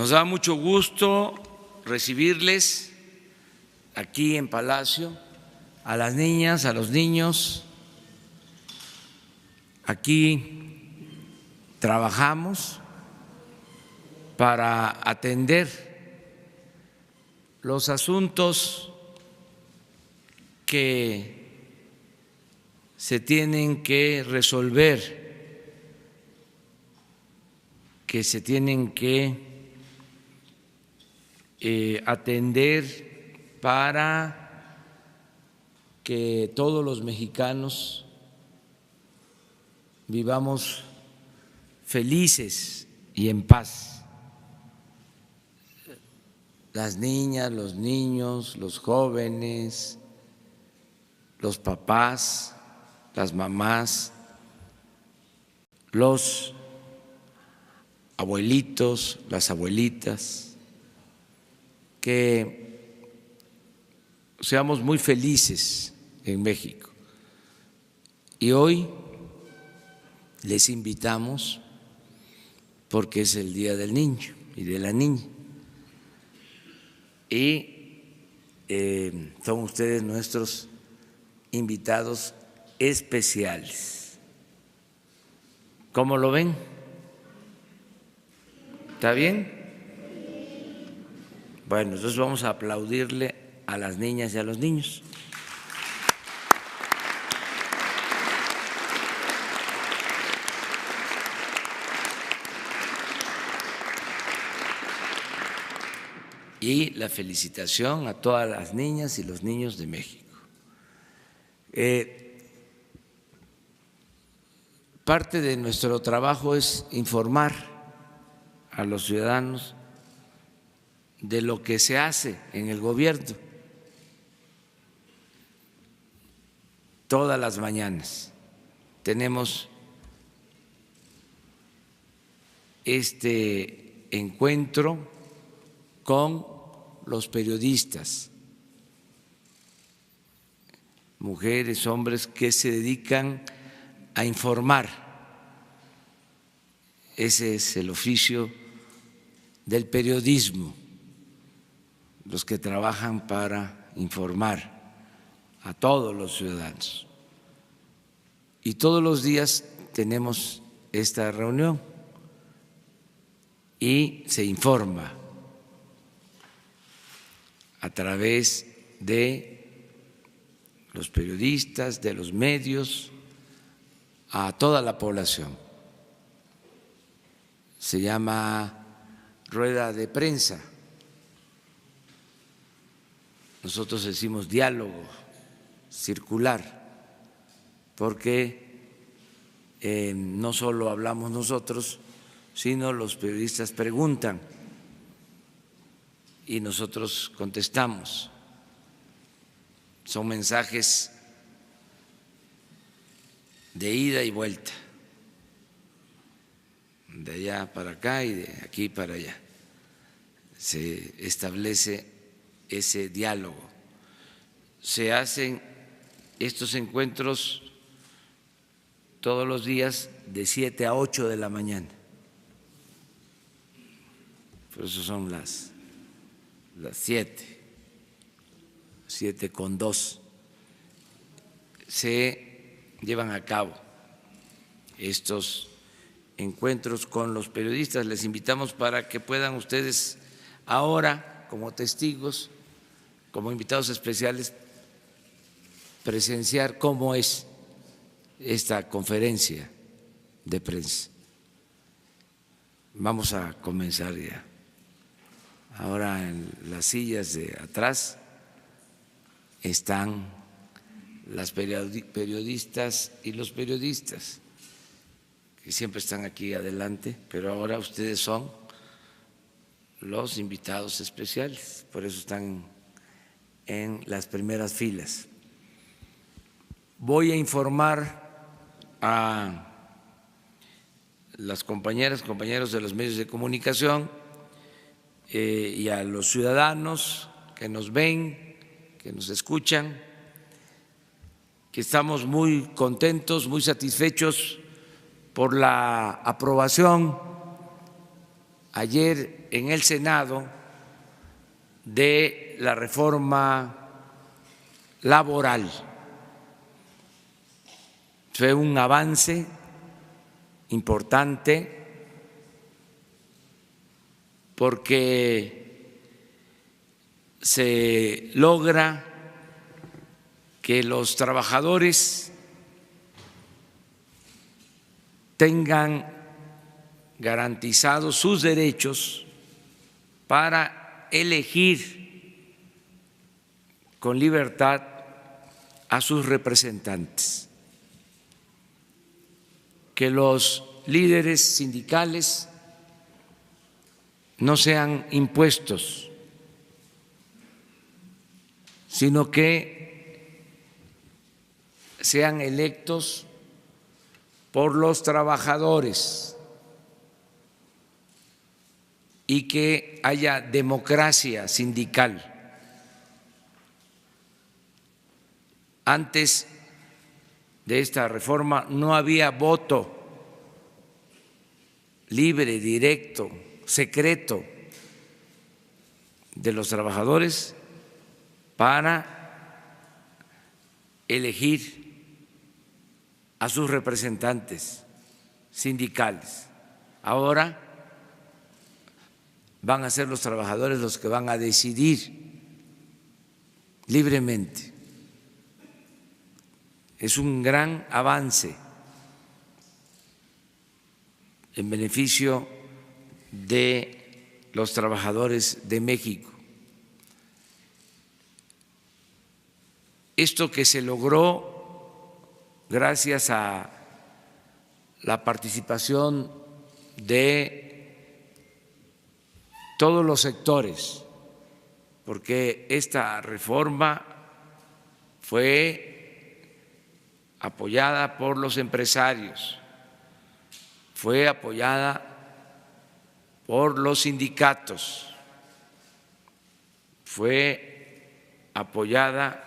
Nos da mucho gusto recibirles aquí en Palacio, a las niñas, a los niños. Aquí trabajamos para atender los asuntos que se tienen que resolver, que se tienen que atender para que todos los mexicanos vivamos felices y en paz. Las niñas, los niños, los jóvenes, los papás, las mamás, los abuelitos, las abuelitas, que seamos muy felices en México. Y hoy les invitamos, porque es el Día del Niño y de la Niña, y son ustedes nuestros invitados especiales. ¿Cómo lo ven? ¿Está bien? Bueno, entonces vamos a aplaudirle a las niñas y a los niños. Y la felicitación a todas las niñas y los niños de México. Parte de nuestro trabajo es informar a los ciudadanos de lo que se hace en el gobierno todas las mañanas. Tenemos este encuentro con los periodistas, mujeres, hombres que se dedican a informar. Ese es el oficio del periodismo, los que trabajan para informar a todos los ciudadanos. Y todos los días tenemos esta reunión y se informa a través de los periodistas, de los medios, a toda la población. Se llama rueda de prensa. Nosotros decimos diálogo circular, porque no solo hablamos nosotros, sino los periodistas preguntan y nosotros contestamos. Son mensajes de ida y vuelta, de allá para acá y de aquí para allá. Se establece ese diálogo. Se hacen estos encuentros todos los días de 7 a 8 de la mañana. Por eso son las 7:02. Se llevan a cabo estos encuentros con los periodistas. Les invitamos para que puedan ustedes ahora, como testigos, como invitados especiales, presenciar cómo es esta conferencia de prensa. Vamos a comenzar ya. Ahora en las sillas de atrás están las periodistas y los periodistas, que siempre están aquí adelante, pero ahora ustedes son los invitados especiales, por eso están en las primeras filas. Voy a informar a las compañeras, compañeros de los medios de comunicación y a los ciudadanos que nos ven, que nos escuchan, que estamos muy contentos, muy satisfechos por la aprobación ayer en el Senado de la reforma laboral. Fue un avance importante porque se logra que los trabajadores tengan garantizados sus derechos para elegir con libertad a sus representantes, que los líderes sindicales no sean impuestos, sino que sean electos por los trabajadores y que haya democracia sindical. Antes de esta reforma no había voto libre, directo, secreto de los trabajadores para elegir a sus representantes sindicales. Ahora van a ser los trabajadores los que van a decidir libremente. Es un gran avance en beneficio de los trabajadores de México. Esto que se logró gracias a la participación de todos los sectores, porque esta reforma fue apoyada por los empresarios, fue apoyada por los sindicatos, fue apoyada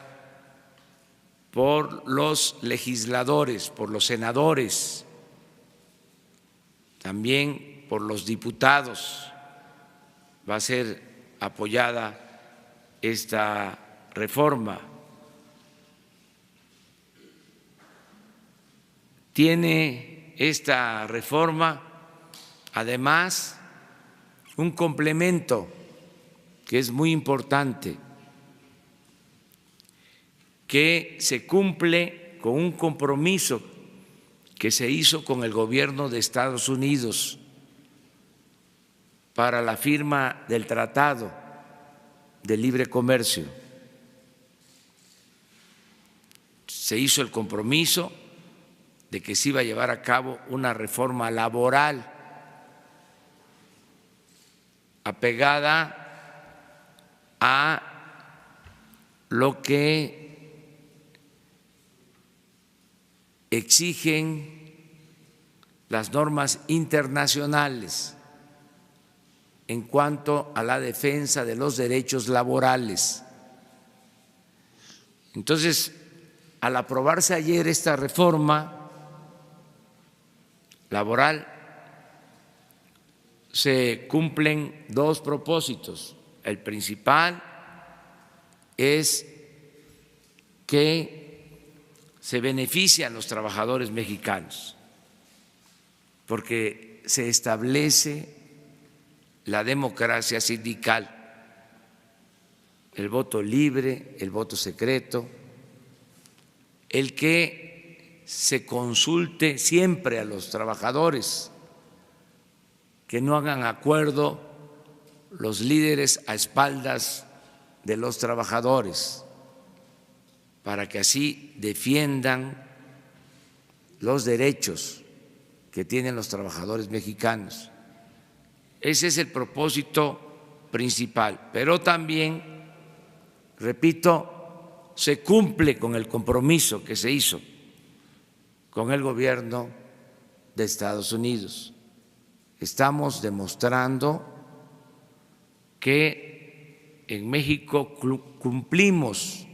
por los legisladores, por los senadores, también por los diputados. Va a ser apoyada esta reforma. Tiene esta reforma, además, un complemento que es muy importante, que se cumple con un compromiso que se hizo con el gobierno de Estados Unidos para la firma del Tratado de Libre Comercio. Se hizo el compromiso de que se iba a llevar a cabo una reforma laboral apegada a lo que exigen las normas internacionales en cuanto a la defensa de los derechos laborales. Entonces, al aprobarse ayer esta reforma laboral, se cumplen dos propósitos. El principal es que se benefician a los trabajadores mexicanos, porque se establece la democracia sindical, el voto libre, el voto secreto, el que se consulte siempre a los trabajadores, que no hagan acuerdo los líderes a espaldas de los trabajadores, para que así defiendan los derechos que tienen los trabajadores mexicanos. Ese es el propósito principal, pero también, repito, se cumple con el compromiso que se hizo con el gobierno de Estados Unidos. Estamos demostrando que en México cumplimos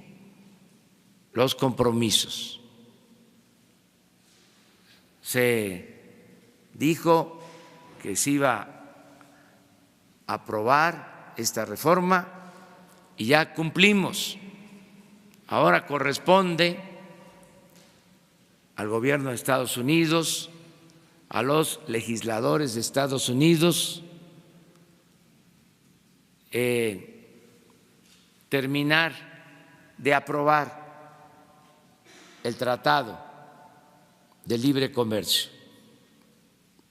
los compromisos. Se dijo que se iba aprobar esta reforma y ya cumplimos. Ahora corresponde al gobierno de Estados Unidos, a los legisladores de Estados Unidos, terminar de aprobar el Tratado de Libre Comercio.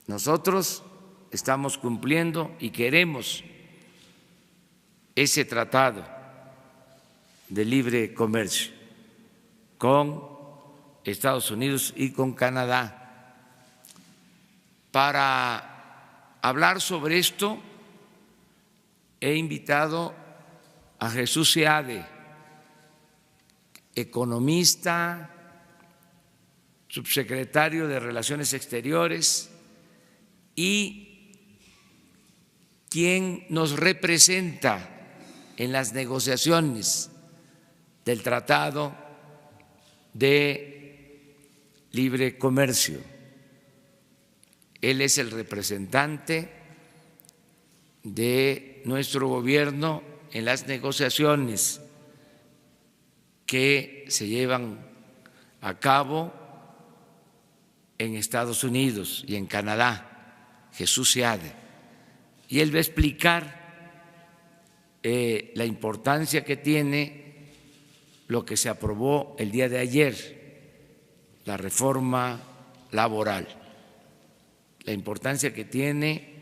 Nosotros estamos cumpliendo y queremos ese Tratado de Libre Comercio con Estados Unidos y con Canadá. Para hablar sobre esto he invitado a Jesús Seade, economista, subsecretario de Relaciones Exteriores y quien nos representa en las negociaciones del Tratado de Libre Comercio. Él es el representante de nuestro gobierno en las negociaciones que se llevan a cabo en Estados Unidos y en Canadá, Jesús Seade. Y él va a explicar la importancia que tiene lo que se aprobó el día de ayer, la reforma laboral, la importancia que tiene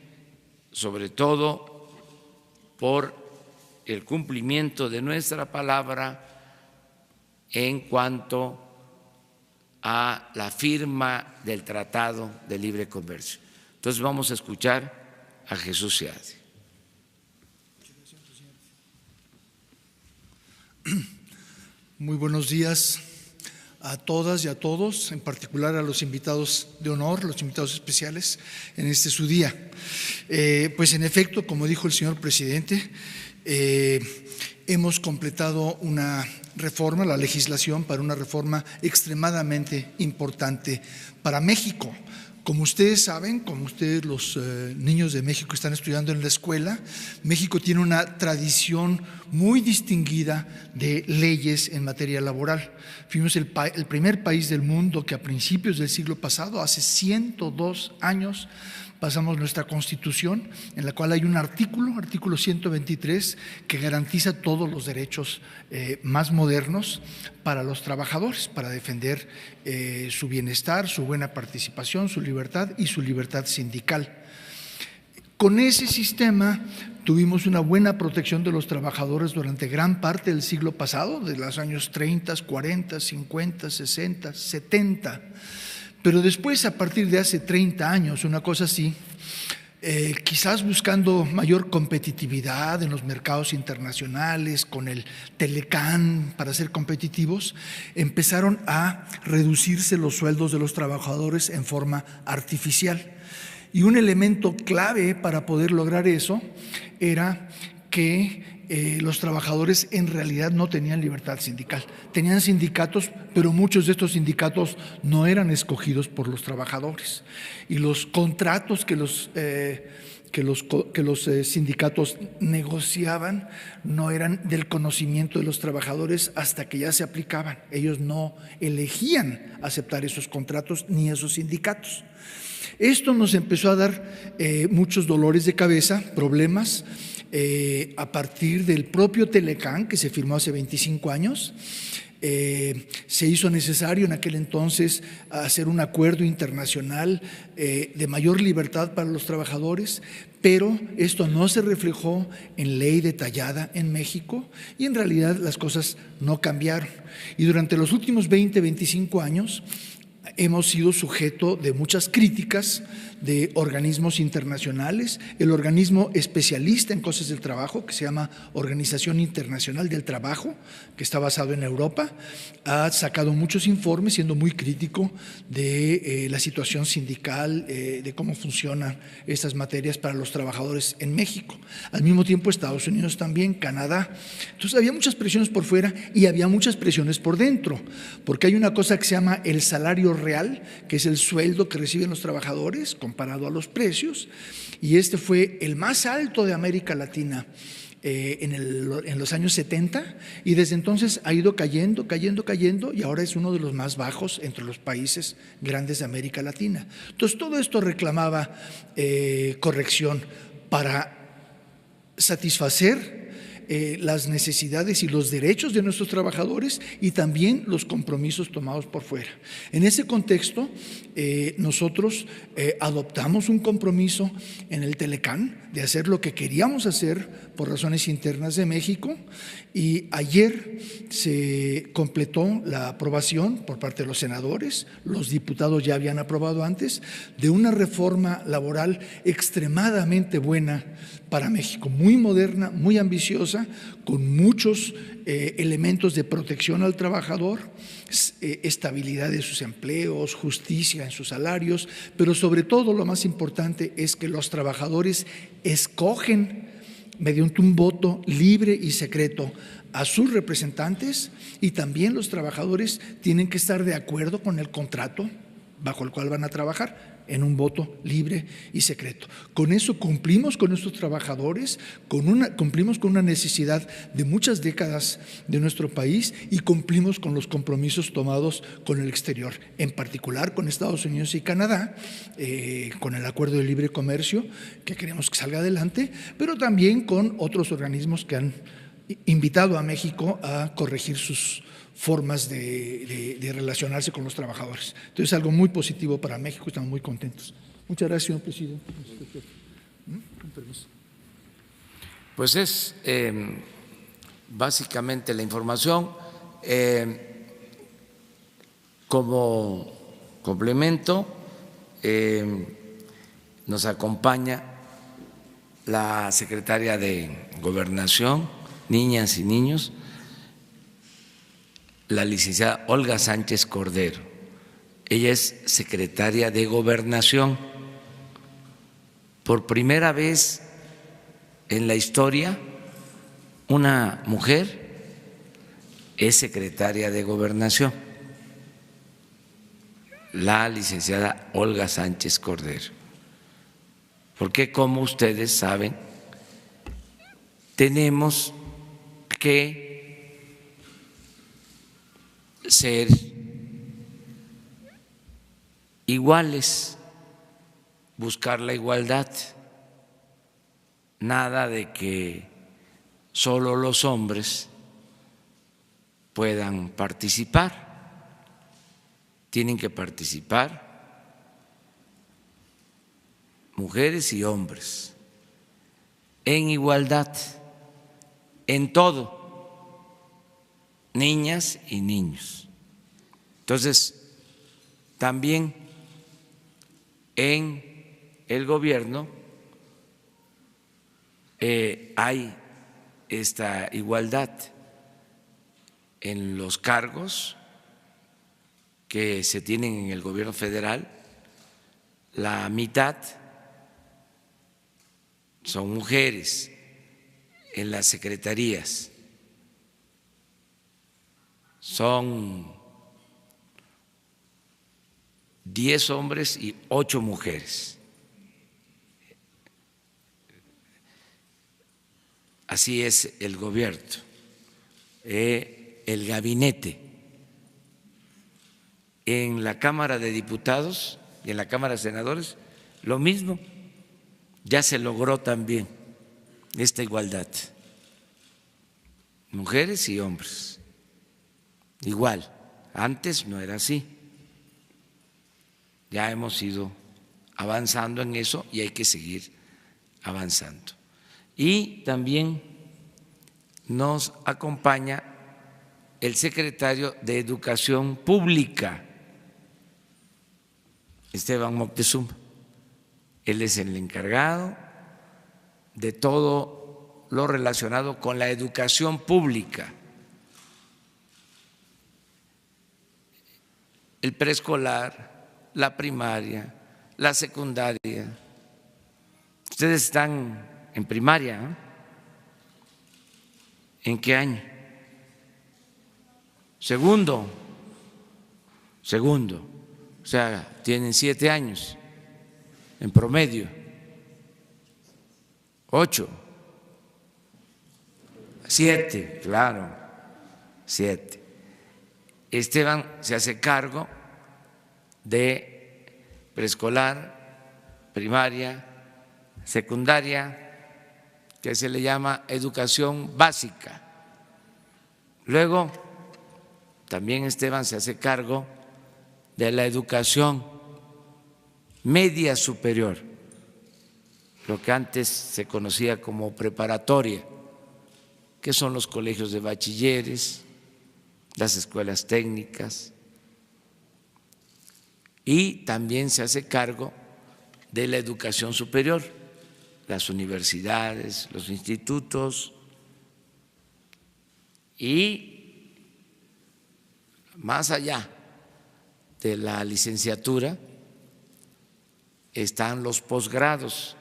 sobre todo por el cumplimiento de nuestra palabra en cuanto a la firma del Tratado de Libre Comercio. Entonces vamos a escuchar a Jesús Seade. Muy buenos días a todas y a todos, en particular a los invitados de honor, los invitados especiales en este su día. Pues en efecto, como dijo el señor presidente, hemos completado una reforma, la legislación para una reforma extremadamente importante para México. Como ustedes saben, como ustedes los niños de México están estudiando en la escuela, México tiene una tradición muy distinguida de leyes en materia laboral. Fuimos el primer país del mundo que a principios del siglo pasado, hace 102 años, pasamos nuestra Constitución, en la cual hay un artículo 123, que garantiza todos los derechos más modernos para los trabajadores, para defender su bienestar, su buena participación, su libertad y su libertad sindical. Con ese sistema tuvimos una buena protección de los trabajadores durante gran parte del siglo pasado, de los años 30, 40, 50, 60, 70. Pero después, a partir de hace 30 años, una cosa así, quizás buscando mayor competitividad en los mercados internacionales, con el Telecán para ser competitivos, empezaron a reducirse los sueldos de los trabajadores en forma artificial. Y un elemento clave para poder lograr eso era que los trabajadores en realidad no tenían libertad sindical. Tenían sindicatos, pero muchos de estos sindicatos no eran escogidos por los trabajadores. Y los contratos que los sindicatos negociaban no eran del conocimiento de los trabajadores hasta que ya se aplicaban. Ellos no elegían aceptar esos contratos ni esos sindicatos. Esto nos empezó a dar muchos dolores de cabeza, problemas, a partir del propio Telecán, que se firmó hace 25 años. Se hizo necesario en aquel entonces hacer un acuerdo internacional de mayor libertad para los trabajadores, pero esto no se reflejó en ley detallada en México y en realidad las cosas no cambiaron. Y durante los últimos 20, 25 años hemos sido sujeto de muchas críticas de organismos internacionales. El organismo especialista en cosas del trabajo, que se llama Organización Internacional del Trabajo, que está basado en Europa, ha sacado muchos informes siendo muy crítico de la situación sindical, de cómo funcionan estas materias para los trabajadores en México. Al mismo tiempo Estados Unidos también, Canadá. Entonces había muchas presiones por fuera y había muchas presiones por dentro, porque hay una cosa que se llama el salario real, que es el sueldo que reciben los trabajadores comparado a los precios, y este fue el más alto de América Latina en los años 70, y desde entonces ha ido cayendo, y ahora es uno de los más bajos entre los países grandes de América Latina. Entonces, todo esto reclamaba corrección para satisfacer las necesidades y los derechos de nuestros trabajadores y también los compromisos tomados por fuera. En ese contexto, nosotros adoptamos un compromiso en el Telecán de hacer lo que queríamos hacer por razones internas de México, y ayer se completó la aprobación por parte de los senadores, los diputados ya habían aprobado antes, de una reforma laboral extremadamente buena para México, muy moderna, muy ambiciosa, con muchos elementos de protección al trabajador, estabilidad de sus empleos, justicia en sus salarios, pero sobre todo lo más importante es que los trabajadores escogen mediante un voto libre y secreto a sus representantes, y también los trabajadores tienen que estar de acuerdo con el contrato bajo el cual van a trabajar, en un voto libre y secreto. Con eso cumplimos con nuestros trabajadores, cumplimos con una necesidad de muchas décadas de nuestro país, y cumplimos con los compromisos tomados con el exterior, en particular con Estados Unidos y Canadá, con el Acuerdo de Libre Comercio, que queremos que salga adelante, pero también con otros organismos que han invitado a México a corregir sus formas de relacionarse con los trabajadores. Entonces, algo muy positivo para México, estamos muy contentos. Muchas gracias, señor presidente. Con permiso. Pues es básicamente la información. Como complemento, nos acompaña la secretaria de Gobernación, Niñas y Niños, la licenciada Olga Sánchez Cordero. Ella es secretaria de Gobernación. Por primera vez en la historia, una mujer es secretaria de Gobernación, la licenciada Olga Sánchez Cordero. Porque, como ustedes saben, tenemos que ser iguales, buscar la igualdad, nada de que solo los hombres puedan participar, tienen que participar mujeres y hombres en igualdad, en todo, niñas y niños. Entonces, también en el gobierno hay esta igualdad en los cargos que se tienen en el gobierno federal. La mitad son mujeres en las secretarías, son 10 hombres y 8 mujeres. Así es el gobierno, el gabinete. En la Cámara de Diputados y en la Cámara de Senadores, lo mismo, ya se logró también esta igualdad, mujeres y hombres, igual. Antes no era así. Ya hemos ido avanzando en eso y hay que seguir avanzando. Y también nos acompaña el secretario de Educación Pública, Esteban Moctezuma. Él es el encargado de todo lo relacionado con la educación pública, el preescolar, la primaria, la secundaria. Ustedes están en primaria, ¿no? ¿En qué año? Segundo. O sea, tienen 7 años. en promedio. 8. 7, claro, 7. Esteban se hace cargo de preescolar, primaria, secundaria, que se le llama educación básica. Luego, también Esteban se hace cargo de la educación media superior, lo que antes se conocía como preparatoria, que son los colegios de bachilleres, las escuelas técnicas, y también se hace cargo de la educación superior, las universidades, los institutos, y más allá de la licenciatura están los posgrados,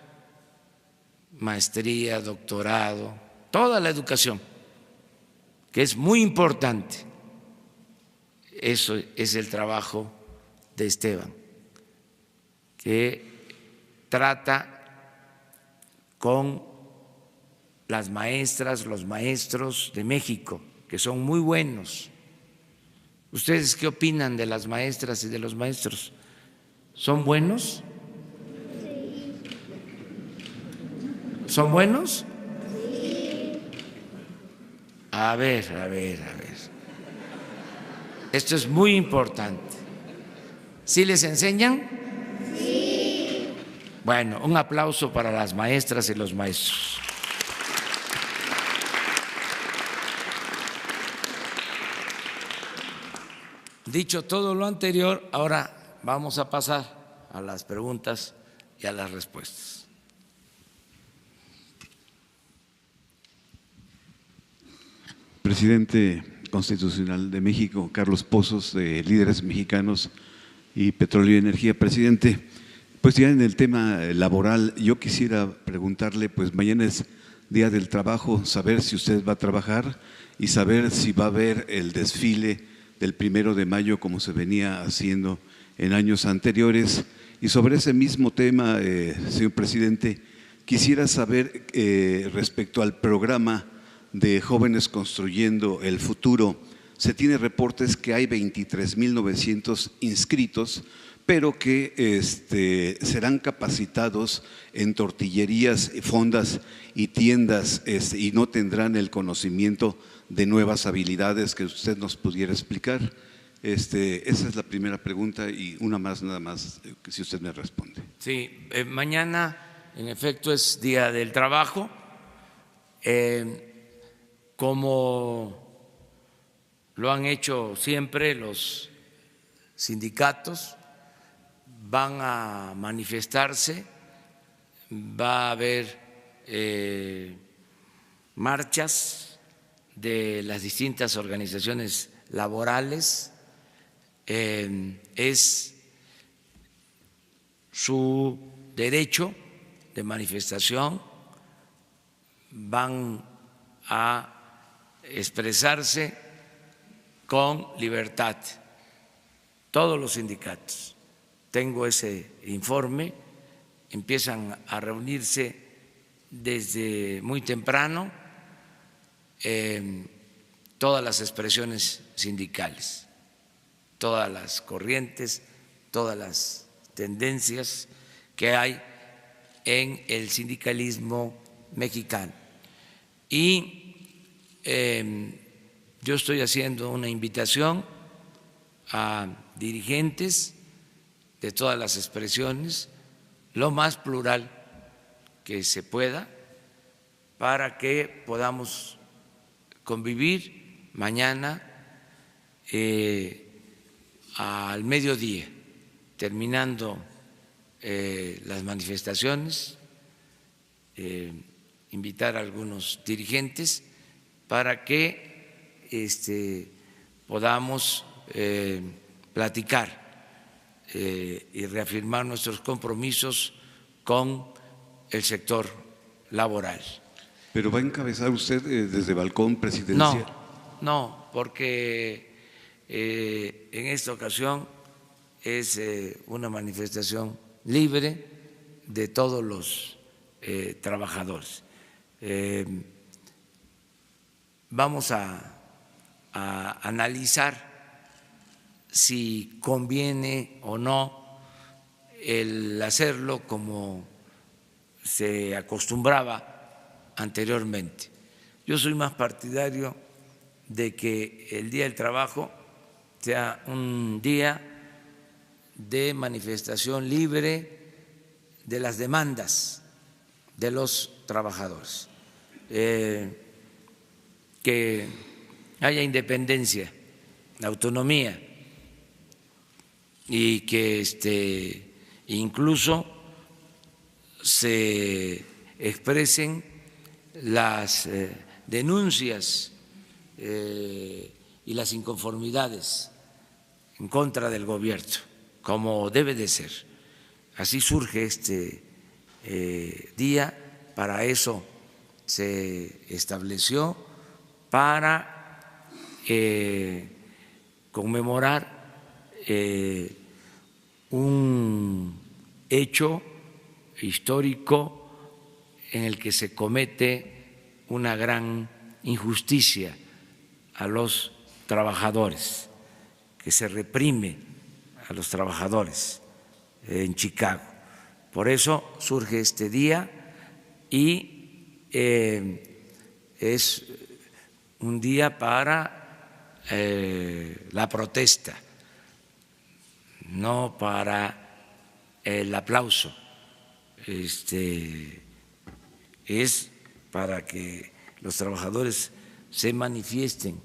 maestría, doctorado, toda la educación, que es muy importante. Eso es el trabajo de Esteban, que trata con las maestras, los maestros de México, que son muy buenos. ¿Ustedes qué opinan de las maestras y de los maestros? ¿Son buenos? ¿Son buenos? A ver. Esto es muy importante. ¿Sí les enseñan? Sí. Bueno, un aplauso para las maestras y los maestros. Dicho todo lo anterior, ahora vamos a pasar a las preguntas y a las respuestas. Presidente Constitucional de México, Carlos Pozos, de Líderes Mexicanos y Petróleo y Energía. Presidente, pues ya en el tema laboral, yo quisiera preguntarle, pues mañana es Día del Trabajo, saber si usted va a trabajar y saber si va a haber el desfile del 1 de mayo como se venía haciendo en años anteriores. Y sobre ese mismo tema, señor presidente, quisiera saber respecto al programa de Jóvenes Construyendo el Futuro. Se tiene reportes que hay 23.900 inscritos, pero que serán capacitados en tortillerías, fondas y tiendas y no tendrán el conocimiento de nuevas habilidades que usted nos pudiera explicar. Esa es la primera pregunta y una más nada más, si usted me responde. Sí, mañana en efecto es Día del Trabajo. Como lo han hecho siempre los sindicatos, van a manifestarse, va a haber marchas de las distintas organizaciones laborales, es su derecho de manifestación, van a expresarse con libertad todos los sindicatos. Tengo ese informe, empiezan a reunirse desde muy temprano todas las expresiones sindicales, todas las corrientes, todas las tendencias que hay en el sindicalismo mexicano. Y yo estoy haciendo una invitación a dirigentes de todas las expresiones, lo más plural que se pueda, para que podamos convivir mañana al mediodía, terminando las manifestaciones, invitar a algunos dirigentes para que podamos platicar y reafirmar nuestros compromisos con el sector laboral. ¿Pero va a encabezar usted desde balcón presidencial? No, porque en esta ocasión es una manifestación libre, de todos los trabajadores. Vamos a analizar si conviene o no el hacerlo como se acostumbraba anteriormente. Yo soy más partidario de que el Día del Trabajo sea un día de manifestación libre de las demandas de los trabajadores, que haya independencia, autonomía y que incluso se expresen las denuncias y las inconformidades en contra del gobierno, como debe de ser. Así surge este día, para eso se estableció, para conmemorar un hecho histórico en el que se comete una gran injusticia a los trabajadores, que se reprime a los trabajadores en Chicago. Por eso surge este día y es un día para la protesta, no para el aplauso. Es para que los trabajadores se manifiesten.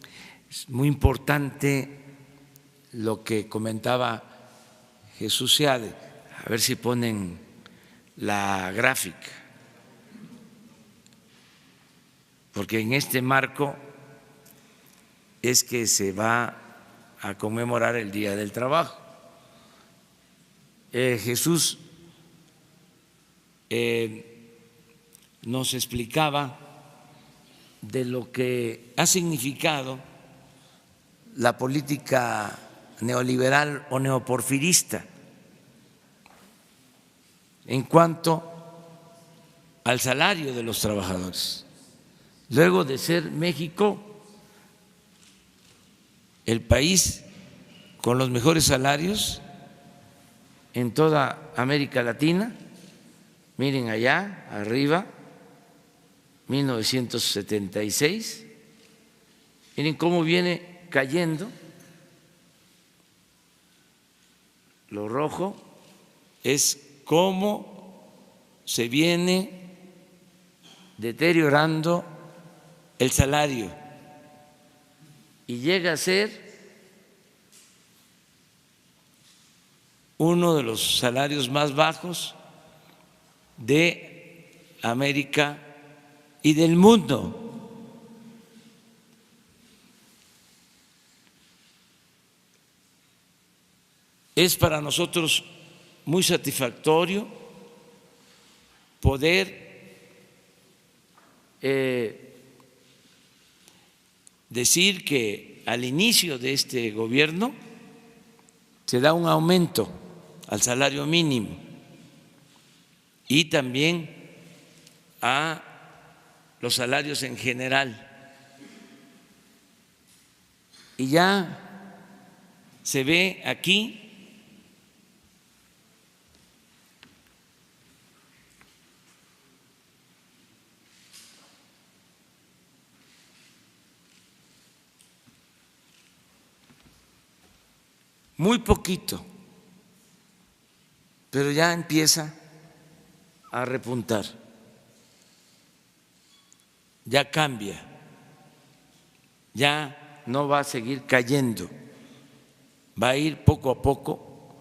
Es muy importante lo que comentaba Jesús Seade. A ver si ponen la gráfica, porque en este marco es que se va a conmemorar el Día del Trabajo. Jesús nos explicaba de lo que ha significado la política neoliberal o neoporfirista en cuanto al salario de los trabajadores. Luego de ser México el país con los mejores salarios en toda América Latina, miren allá arriba, 1976, miren cómo viene cayendo, lo rojo es cómo se viene deteriorando el salario y llega a ser uno de los salarios más bajos de América y del mundo. Es para nosotros muy satisfactorio poder decir que al inicio de este gobierno se da un aumento al salario mínimo y también a los salarios en general. Y ya se ve aquí muy poquito, pero ya empieza a repuntar, ya cambia, ya no va a seguir cayendo, va a ir poco a poco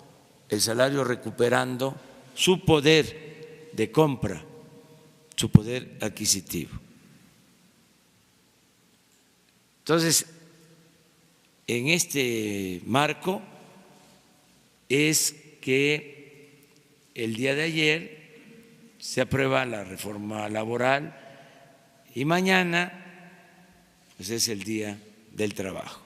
el salario recuperando su poder de compra, su poder adquisitivo. Entonces, en este marco es que el día de ayer se aprueba la reforma laboral y mañana pues es el Día del Trabajo.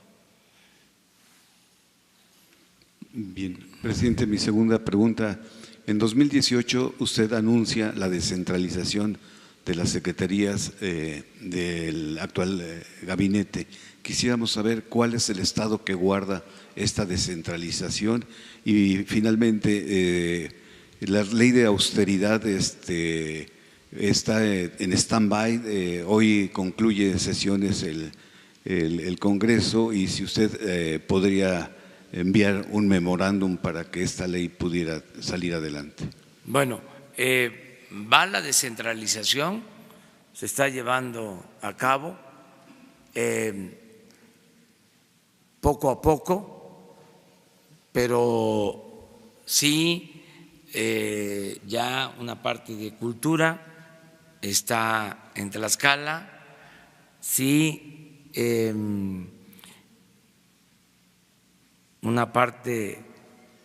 Bien, presidente, mi segunda pregunta En 2018 usted anuncia la descentralización de las secretarías del actual gabinete. Quisiéramos saber cuál es el estado que guarda esta descentralización y finalmente la ley de austeridad está en stand-by. Hoy concluye sesiones el Congreso y si usted podría enviar un memorándum para que esta ley pudiera salir adelante. Bueno, va la descentralización, se está llevando a cabo poco a poco, pero sí ya una parte de cultura está en Tlaxcala, sí una parte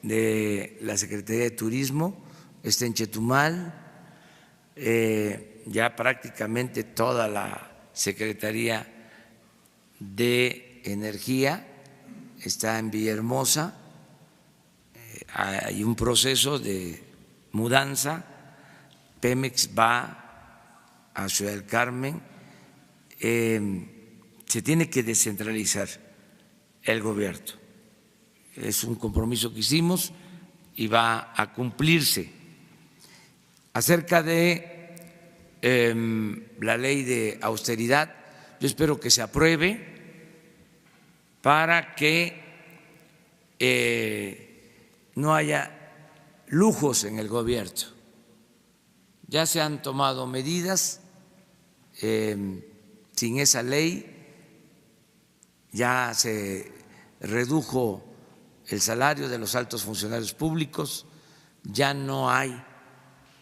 de la Secretaría de Turismo está en Chetumal, ya prácticamente toda la Secretaría de Energía está en Villahermosa, hay un proceso de mudanza, Pemex va a Ciudad del Carmen, se tiene que descentralizar el gobierno. Es un compromiso que hicimos y va a cumplirse. Acerca de la ley de austeridad, yo espero que se apruebe para que no haya lujos en el gobierno. Ya se han tomado medidas, sin esa ley ya se redujo el salario de los altos funcionarios públicos, ya no hay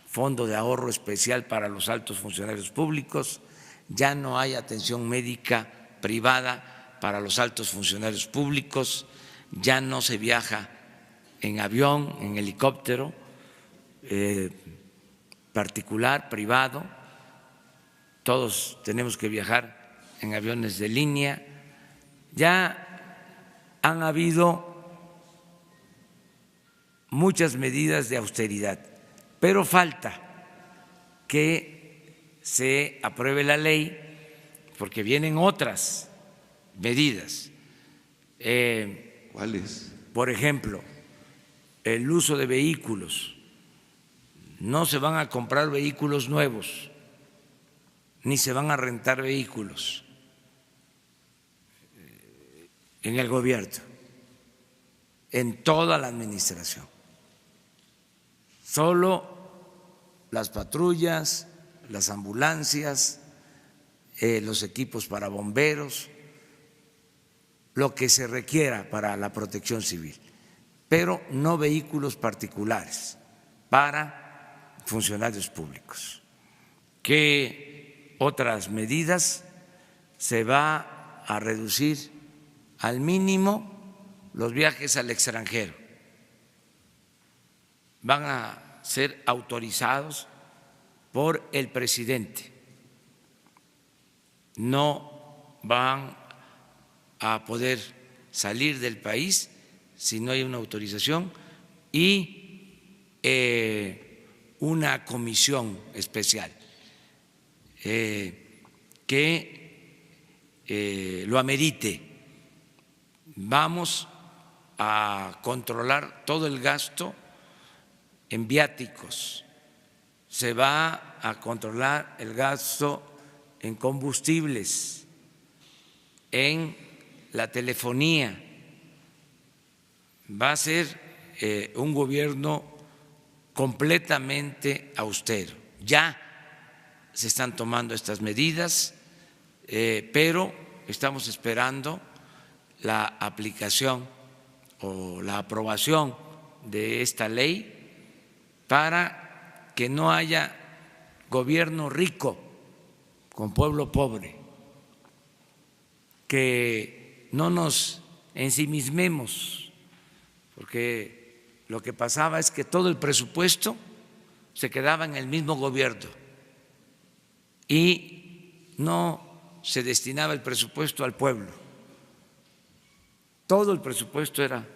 fondo de ahorro especial para los altos funcionarios públicos, ya no hay atención médica privada para los altos funcionarios públicos, ya no se viaja en avión, en helicóptero particular, privado, todos tenemos que viajar en aviones de línea. Ya han habido muchas medidas de austeridad, pero falta que se apruebe la ley porque vienen otras medidas. ¿Cuáles? Por ejemplo, el uso de vehículos. No se van a comprar vehículos nuevos, ni se van a rentar vehículos en el gobierno, en toda la administración. Solo las patrullas, las ambulancias, los equipos para bomberos, lo que se requiera para la protección civil, pero no vehículos particulares para funcionarios públicos. ¿Qué otras medidas? Se va a reducir al mínimo los viajes al extranjero. Van a ser autorizados por el presidente. No van a poder salir del país si no hay una autorización y una comisión especial que lo amerite. Vamos a controlar todo el gasto en viáticos, se va a controlar el gasto en combustibles, en la telefonía. Va a ser un gobierno completamente austero. Ya se están tomando estas medidas, pero estamos esperando la aplicación o la aprobación de esta ley para que no haya gobierno rico con pueblo pobre, que no nos ensimismemos, porque lo que pasaba es que todo el presupuesto se quedaba en el mismo gobierno y no se destinaba el presupuesto al pueblo. Todo el presupuesto era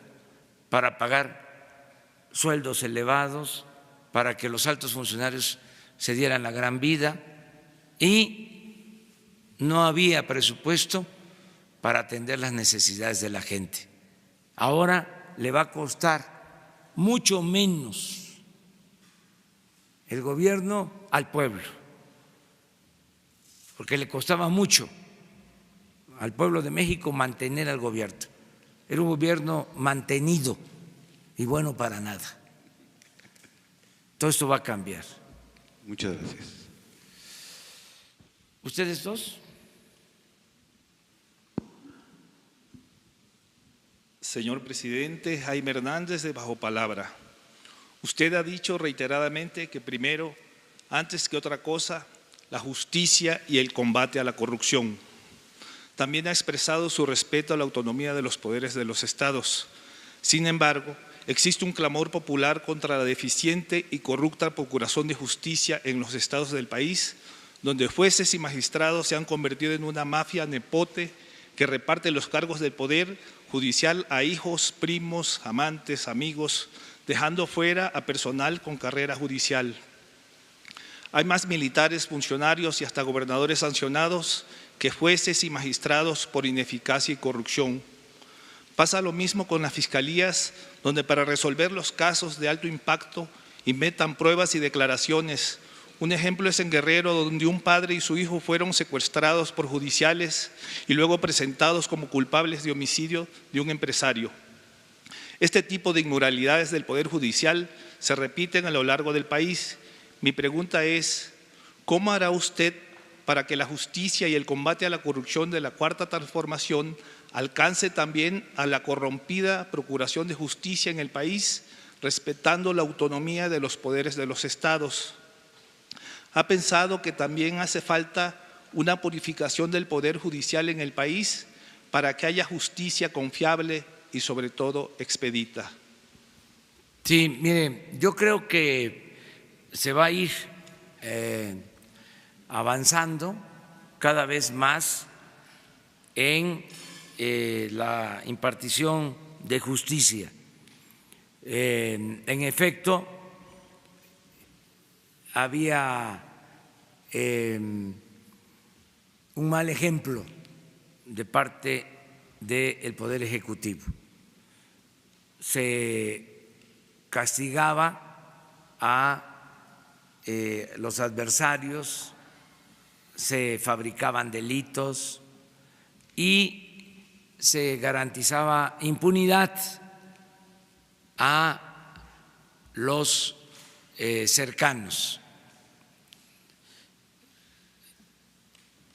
para pagar sueldos elevados, para que los altos funcionarios se dieran la gran vida y no había presupuesto para atender las necesidades de la gente. Ahora le va a costar mucho menos el gobierno al pueblo, porque le costaba mucho al pueblo de México mantener al gobierno. Era un gobierno mantenido y bueno para nada. Todo esto va a cambiar. Muchas gracias. ¿Ustedes dos? Señor presidente, Jaime Hernández de Bajo Palabra. Usted ha dicho reiteradamente que primero, antes que otra cosa, la justicia y el combate a la corrupción. También ha expresado su respeto a la autonomía de los poderes de los estados. Sin embargo, existe un clamor popular contra la deficiente y corrupta procuración de justicia en los estados del país, donde jueces y magistrados se han convertido en una mafia nepote que reparte los cargos del poder judicial a hijos, primos, amantes, amigos, dejando fuera a personal con carrera judicial. Hay más militares, funcionarios y hasta gobernadores sancionados que jueces y magistrados por ineficacia y corrupción. Pasa lo mismo con las fiscalías, donde para resolver los casos de alto impacto inventan pruebas y declaraciones. Un ejemplo es en Guerrero, donde un padre y su hijo fueron secuestrados por judiciales y luego presentados como culpables de homicidio de un empresario. Este tipo de inmoralidades del Poder Judicial se repiten a lo largo del país. Mi pregunta es, ¿cómo hará usted para que la justicia y el combate a la corrupción de la Cuarta Transformación alcance también a la corrompida procuración de justicia en el país, respetando la autonomía de los poderes de los estados? ¿Ha pensado que también hace falta una purificación del Poder Judicial en el país para que haya justicia confiable y sobre todo expedita? Sí, mire, yo creo que se va a ir avanzando cada vez más en la impartición de justicia. En efecto, había un mal ejemplo de parte del Poder Ejecutivo. Se castigaba a los adversarios, se fabricaban delitos y se garantizaba impunidad a los cercanos.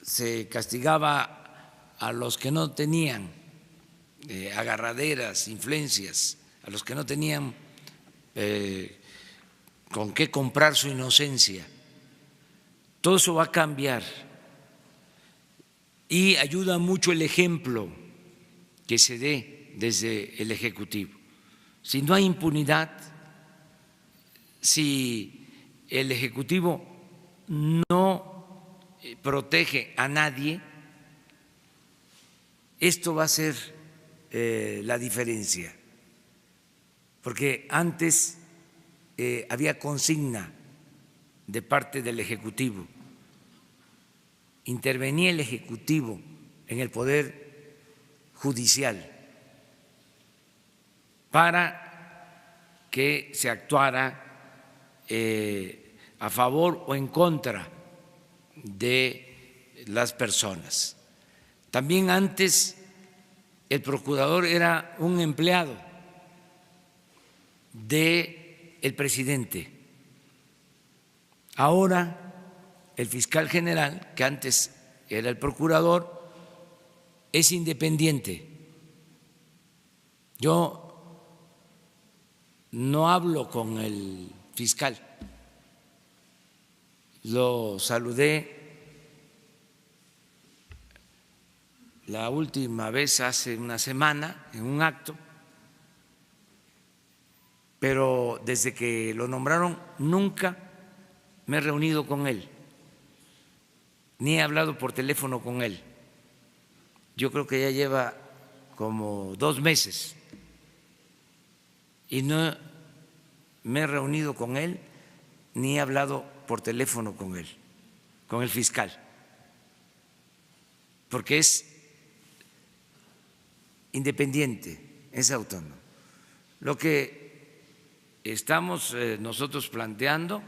Se castigaba a los que no tenían agarraderas, influencias, a los que no tenían con qué comprar su inocencia. Todo eso va a cambiar y ayuda mucho el ejemplo que se dé desde el Ejecutivo. Si no hay impunidad, si el Ejecutivo no protege a nadie, esto va a ser la diferencia, porque antes había consigna de parte del Ejecutivo, intervenía el Ejecutivo en el Poder Judicial para que se actuara a favor o en contra de las personas. También antes el procurador era un empleado del presidente. Ahora el fiscal general, que antes era el procurador, es independiente. Yo no hablo con el fiscal. Lo saludé la última vez hace una semana en un acto, pero desde que lo nombraron nunca me he reunido con él, ni he hablado por teléfono con él. Yo creo que ya lleva como 2 meses y no me he reunido con él ni he hablado por teléfono con él, con el fiscal, porque es independiente, es autónomo. Lo que estamos nosotros planteando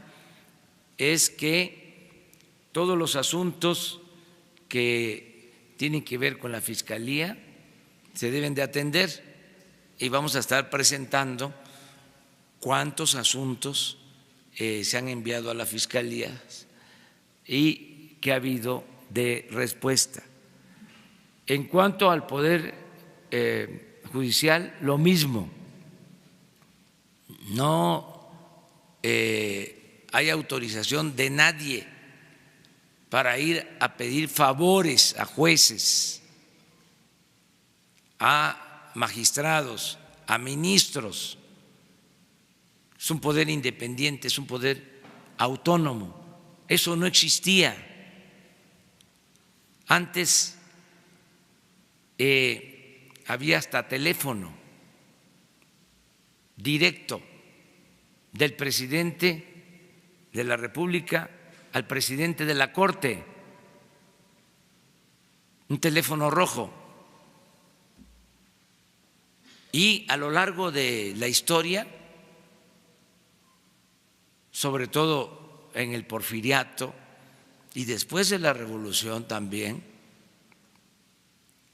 es que todos los asuntos que tienen que ver con la Fiscalía se deben de atender y vamos a estar presentando cuántos asuntos se han enviado a la Fiscalía y qué ha habido de respuesta. En cuanto al Poder Judicial, lo mismo. No hay autorización de nadie para ir a pedir favores a jueces, a magistrados, a ministros. Es un poder independiente, es un poder autónomo. Eso no existía. Antes había hasta teléfono directo del presidente de la República al presidente de la Corte, un teléfono rojo. Y a lo largo de la historia, sobre todo en el Porfiriato y después de la Revolución también,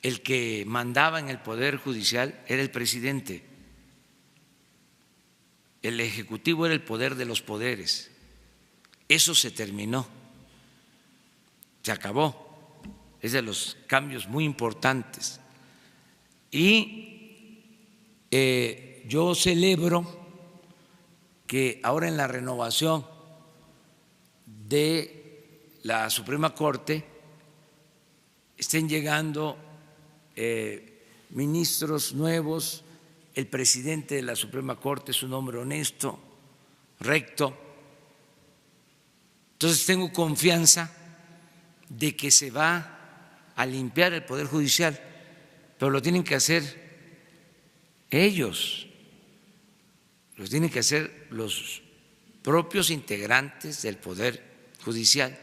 el que mandaba en el Poder Judicial era el presidente. El Ejecutivo era el poder de los poderes. Eso se terminó, se acabó. Es de los cambios muy importantes. Y yo celebro que ahora en la renovación de la Suprema Corte estén llegando ministros nuevos. El presidente de la Suprema Corte es un hombre honesto, recto. Entonces tengo confianza de que se va a limpiar el Poder Judicial, pero lo tienen que hacer ellos, lo tienen que hacer los propios integrantes del Poder Judicial.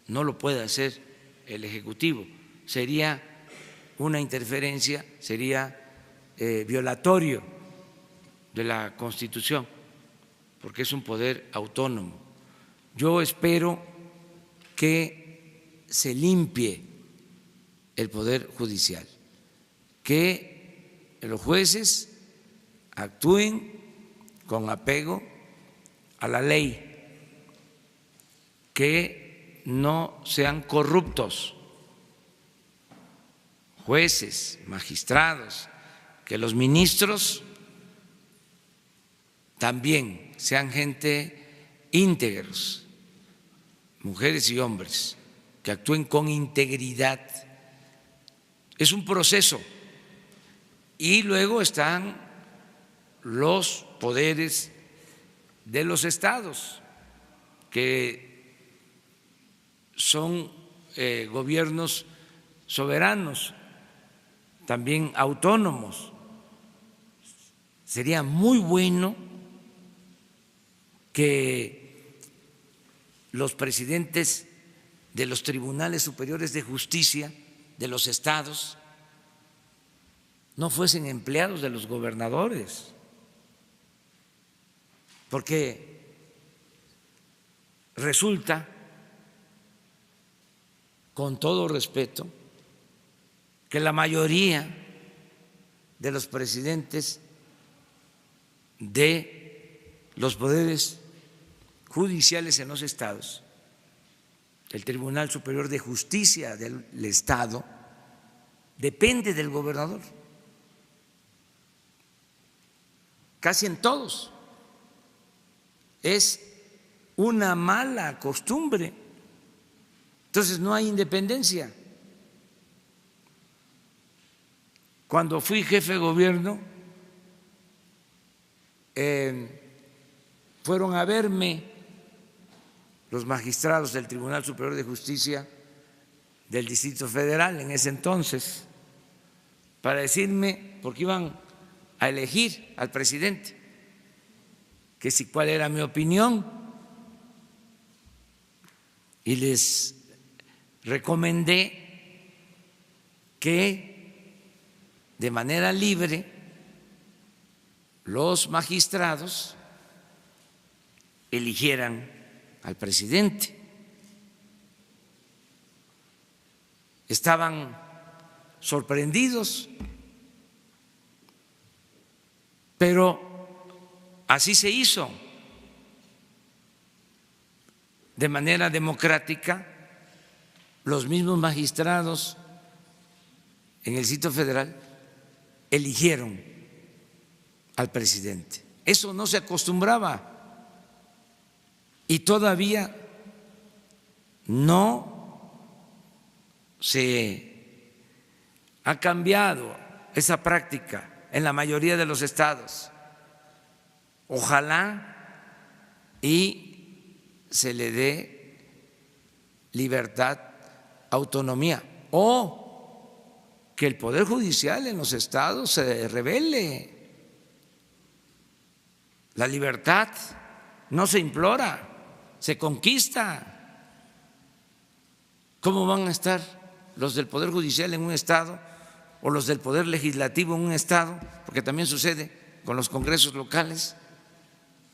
No lo puede hacer el Ejecutivo. Sería una interferencia, sería violatorio de la Constitución, porque es un poder autónomo. Yo espero que se limpie el Poder Judicial, que los jueces actúen con apego a la ley, que no sean corruptos, jueces, magistrados, que los ministros también sean gente íntegros, mujeres y hombres, que actúen con integridad. Es un proceso. Y luego están los poderes de los estados, que son gobiernos soberanos, también autónomos. Sería muy bueno que los presidentes de los tribunales superiores de justicia de los estados no fuesen empleados de los gobernadores, porque resulta, con todo respeto, que la mayoría de los presidentes de los poderes judiciales en los estados, el Tribunal Superior de Justicia del Estado, depende del gobernador, casi en todos. Es una mala costumbre. Entonces no hay independencia. Cuando fui jefe de gobierno, fueron a verme los magistrados del Tribunal Superior de Justicia del Distrito Federal en ese entonces para decirme, porque iban a elegir al presidente, que si cuál era mi opinión y les recomendé que de manera libre los magistrados eligieran al presidente. Estaban sorprendidos, pero así se hizo, de manera democrática. Los mismos magistrados en el Distrito Federal eligieron al presidente. Eso no se acostumbraba y todavía no se ha cambiado esa práctica en la mayoría de los estados. Ojalá y se le dé libertad, autonomía, o que el Poder Judicial en los estados se revele. La libertad no se implora, se conquista. ¿Cómo van a estar los del Poder Judicial en un estado o los del Poder Legislativo en un estado? Porque también sucede con los congresos locales,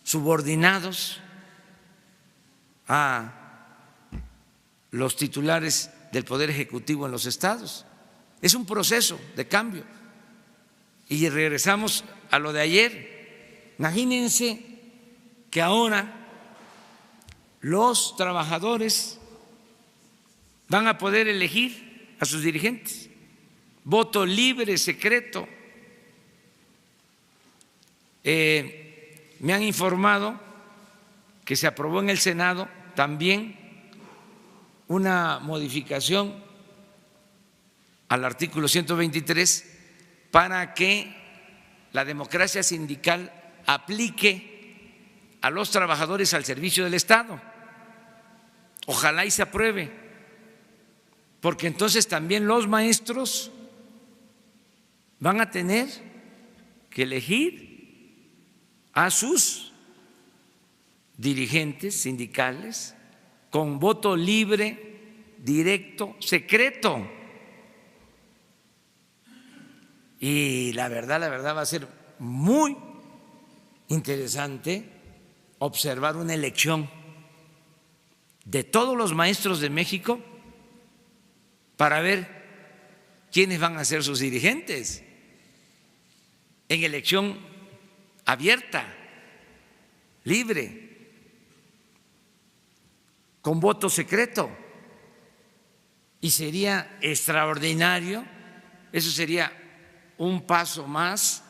subordinados a los titulares del Poder Ejecutivo en los estados. Es un proceso de cambio. Y regresamos a lo de ayer. Imagínense que ahora los trabajadores van a poder elegir a sus dirigentes, voto libre, secreto. Me han informado que se aprobó en el Senado también una modificación al artículo 123 para que la democracia sindical aplique a los trabajadores al servicio del Estado. Ojalá y se apruebe, porque entonces también los maestros van a tener que elegir a sus dirigentes sindicales con voto libre, directo, secreto. Y la verdad va a ser muy interesante observar una elección de todos los maestros de México para ver quiénes van a ser sus dirigentes en elección abierta, libre, con voto secreto. Y sería extraordinario, eso sería un paso más,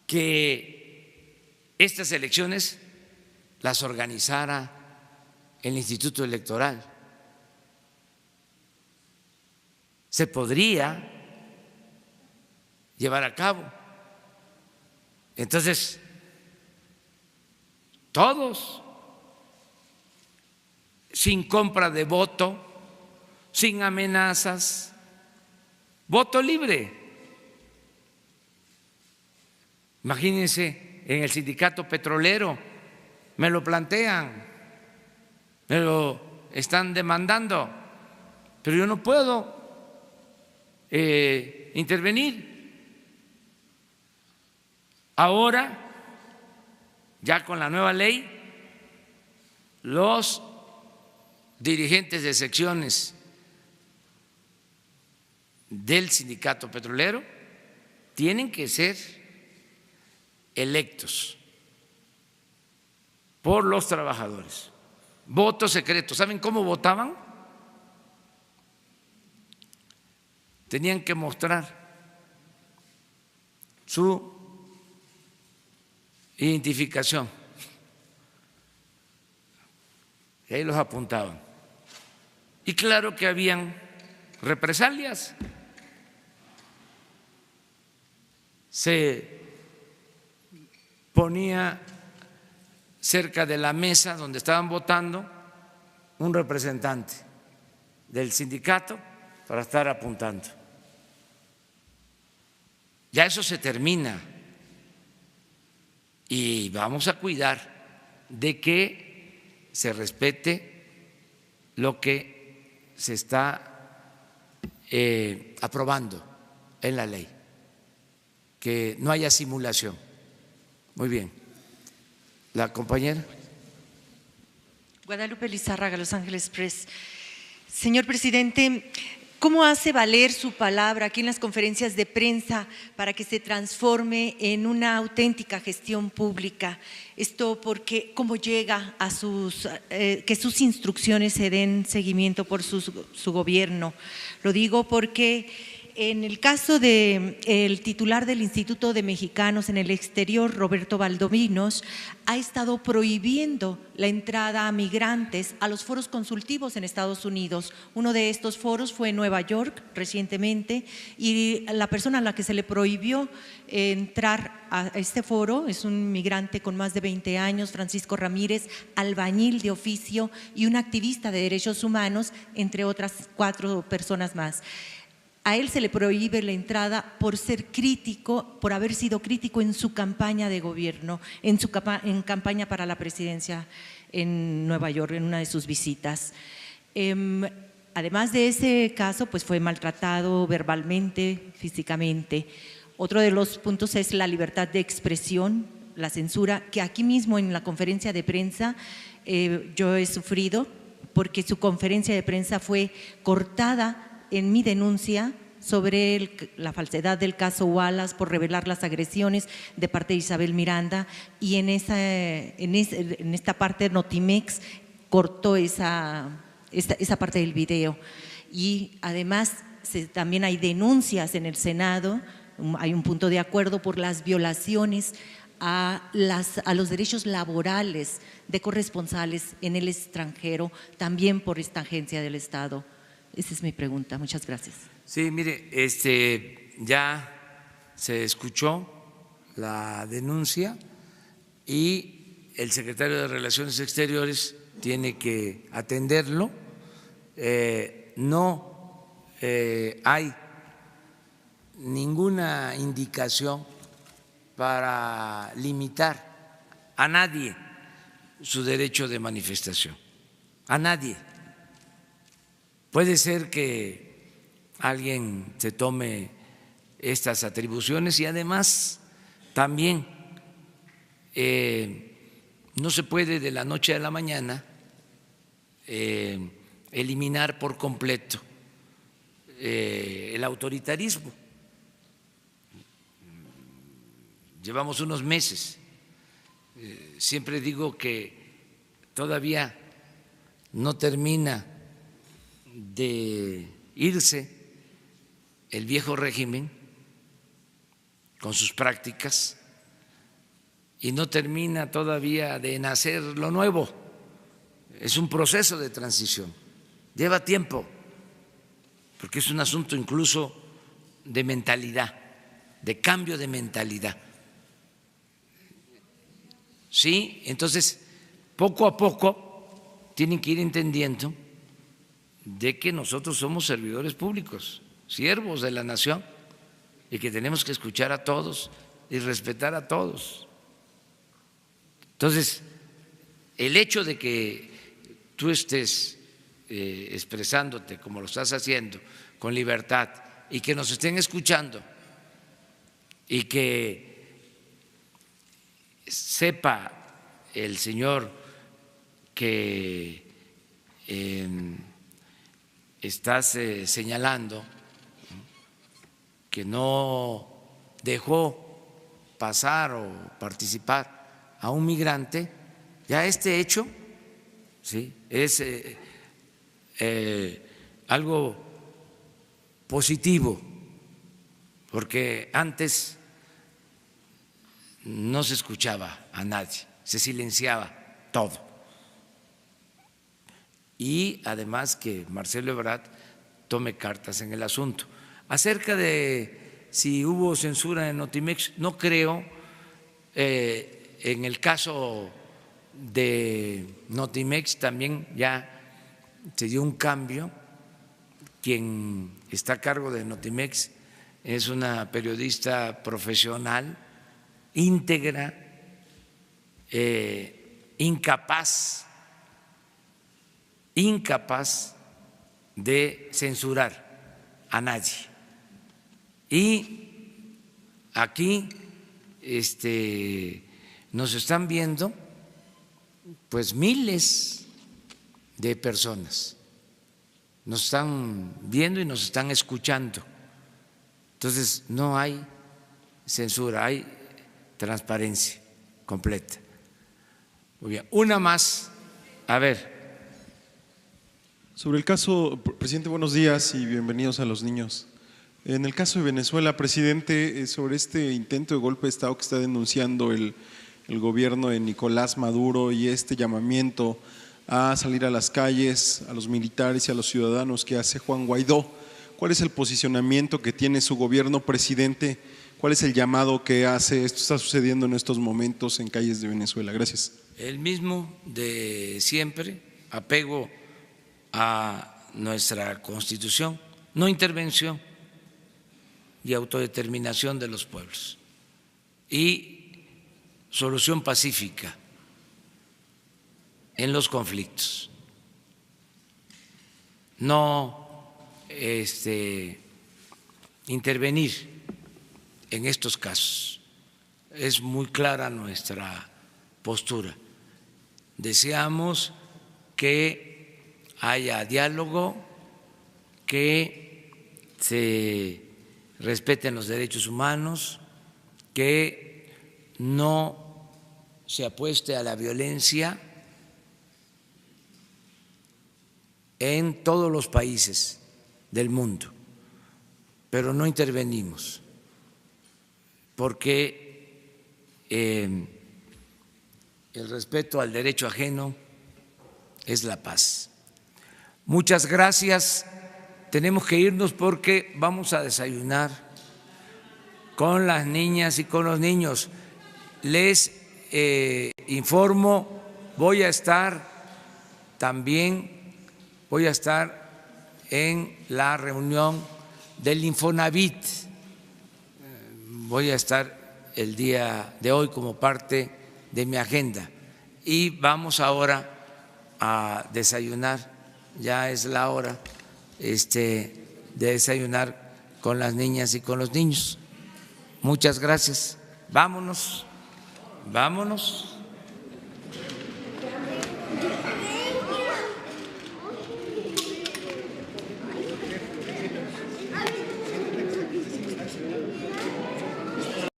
que estas elecciones las organizara el Instituto Electoral. Se podría llevar a cabo. Entonces, todos, sin compra de voto, sin amenazas, voto libre. Imagínense, en el sindicato petrolero me lo plantean, me lo están demandando, pero yo no puedo intervenir. Ahora, ya con la nueva ley, los dirigentes de secciones del sindicato petrolero tienen que ser electos por los trabajadores. Voto secreto. ¿Saben cómo votaban? Tenían que mostrar su identificación y ahí los apuntaban. Y claro que habían represalias. Se ponía cerca de la mesa donde estaban votando un representante del sindicato para estar apuntando. Ya eso se termina y vamos a cuidar de que se respete lo que se está aprobando en la ley, que no haya simulación. Muy bien. La compañera. Guadalupe Lizárraga, Los Ángeles Press. Señor presidente, ¿cómo hace valer su palabra aquí en las conferencias de prensa para que se transforme en una auténtica gestión pública? Esto porque, ¿cómo llega a que sus instrucciones se den seguimiento por su gobierno? Lo digo porque en el caso del titular del Instituto de Mexicanos en el Exterior, Roberto Valdovinos, ha estado prohibiendo la entrada a migrantes a los foros consultivos en Estados Unidos. Uno de estos foros fue en Nueva York recientemente y la persona a la que se le prohibió entrar a este foro es un migrante con más de 20 años, Francisco Ramírez, albañil de oficio y un activista de derechos humanos, entre otras 4 personas más. A él se le prohíbe la entrada por ser crítico, por haber sido crítico en su campaña de gobierno, en campaña para la presidencia en Nueva York, en una de sus visitas. Además de ese caso, pues fue maltratado verbalmente, físicamente. Otro de los puntos es la libertad de expresión, la censura, que aquí mismo en la conferencia de prensa yo he sufrido, porque su conferencia de prensa fue cortada en mi denuncia sobre la falsedad del caso Wallace por revelar las agresiones de parte de Isabel Miranda, y en esta parte Notimex cortó esa parte del video. Y además también hay denuncias en el Senado, hay un punto de acuerdo por las violaciones a los derechos laborales de corresponsales en el extranjero, también por esta agencia del Estado. Esa es mi pregunta. Muchas gracias. Sí, mire, ya se escuchó la denuncia y el secretario de Relaciones Exteriores tiene que atenderlo. No hay ninguna indicación para limitar a nadie su derecho de manifestación, a nadie. Puede ser que alguien se tome estas atribuciones y además también no se puede de la noche a la mañana eliminar por completo el autoritarismo. Llevamos unos meses, siempre digo que todavía no termina de irse el viejo régimen con sus prácticas y no termina todavía de nacer lo nuevo. Es un proceso de transición, lleva tiempo, porque es un asunto incluso de mentalidad, de cambio de mentalidad. Sí, entonces poco a poco tienen que ir entendiendo de que nosotros somos servidores públicos, siervos de la nación, y que tenemos que escuchar a todos y respetar a todos. Entonces, el hecho de que tú estés expresándote como lo estás haciendo, con libertad, y que nos estén escuchando, y que sepa el señor que estás señalando que no dejó pasar o participar a un migrante, ya este hecho, ¿sí?, es algo positivo, porque antes no se escuchaba a nadie, se silenciaba todo. Y además que Marcelo Ebrard tome cartas en el asunto. Acerca de si hubo censura en Notimex, no creo. En el caso de Notimex también ya se dio un cambio. Quien está a cargo de Notimex es una periodista profesional, íntegra, incapaz incapaz de censurar a nadie. Y aquí nos están viendo pues miles de personas, nos están viendo y nos están escuchando. Entonces no hay censura, hay transparencia completa. Muy bien, una más. A ver. Sobre el caso, presidente, buenos días y bienvenidos a los niños. En el caso de Venezuela, presidente, sobre este intento de golpe de Estado que está denunciando el gobierno de Nicolás Maduro y este llamamiento a salir a las calles, a los militares y a los ciudadanos que hace Juan Guaidó, ¿cuál es el posicionamiento que tiene su gobierno, presidente? ¿Cuál es el llamado que hace? Esto está sucediendo en estos momentos en calles de Venezuela. Gracias. El mismo de siempre, apego a nuestra Constitución, no intervención y autodeterminación de los pueblos y solución pacífica en los conflictos. No intervenir en estos casos. Es muy clara nuestra postura. Deseamos que haya diálogo, que se respeten los derechos humanos, que no se apueste a la violencia en todos los países del mundo, pero no intervenimos porque el respeto al derecho ajeno es la paz. Muchas gracias. Tenemos que irnos porque vamos a desayunar con las niñas y con los niños. Les informo, voy a estar en la reunión del Infonavit. Voy a estar el día de hoy como parte de mi agenda. Y vamos ahora a desayunar, ya es la hora de desayunar con las niñas y con los niños. Muchas gracias. Vámonos.